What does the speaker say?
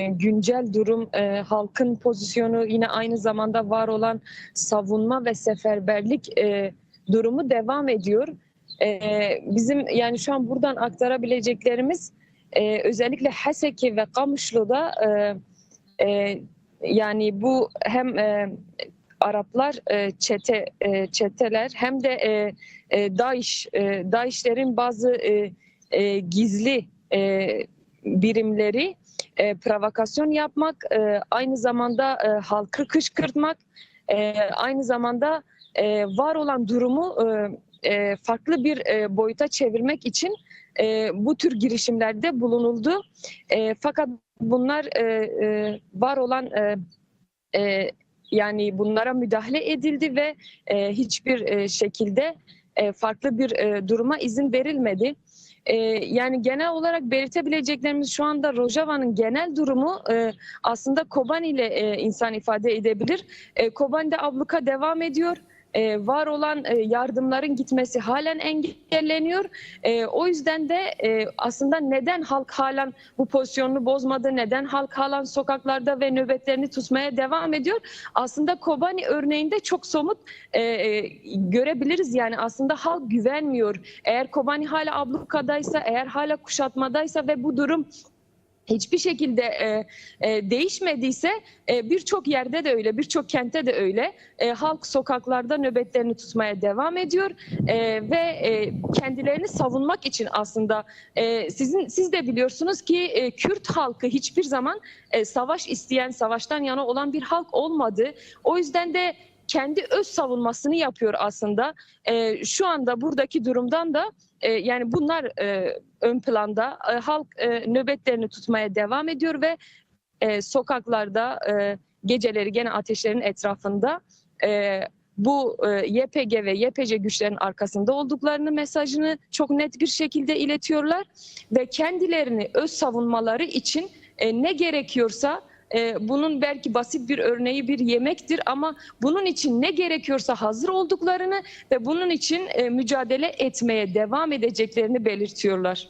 güncel durum, halkın pozisyonu, yine aynı zamanda var olan savunma ve seferberlik durumu devam ediyor. Bizim yani şu an buradan aktarabileceklerimiz özellikle Haseki ve Kamışlı'da yani bu hem Araplar çeteler hem de DAEŞ'lerin bazı gizli birimleri provokasyon yapmak, aynı zamanda halkı kışkırtmak, aynı zamanda var olan durumu farklı bir boyuta çevirmek için bu tür girişimlerde bulunuldu. Fakat bunlar var olan yani bunlara müdahale edildi ve hiçbir şekilde farklı bir duruma izin verilmedi. Yani genel olarak belirtebileceklerimiz şu anda Rojava'nın genel durumu aslında Kobani ile insan ifade edebilir. Kobani'de abluka devam ediyor. Var olan yardımların gitmesi halen engelleniyor. O yüzden de aslında neden halk halen bu pozisyonunu bozmadı, neden halk halen sokaklarda ve nöbetlerini tutmaya devam ediyor? Aslında Kobani örneğinde çok somut görebiliriz. Yani aslında halk güvenmiyor. Eğer Kobani hala ablukadaysa, eğer hala kuşatmadaysa ve bu durum hiçbir şekilde değişmediyse birçok yerde de öyle, birçok kentte de öyle. Halk sokaklarda nöbetlerini tutmaya devam ediyor ve kendilerini savunmak için aslında siz de biliyorsunuz ki Kürt halkı hiçbir zaman savaş isteyen, savaştan yana olan bir halk olmadı. O yüzden de kendi öz savunmasını yapıyor aslında. Şu anda buradaki durumdan da yani bunlar ön planda. Halk nöbetlerini tutmaya devam ediyor ve sokaklarda geceleri gene ateşlerin etrafında bu YPG ve YPC güçlerin arkasında olduklarını mesajını çok net bir şekilde iletiyorlar ve kendilerini öz savunmaları için ne gerekiyorsa bunun belki basit bir örneği bir yemektir ama bunun için ne gerekiyorsa hazır olduklarını ve bunun için mücadele etmeye devam edeceklerini belirtiyorlar.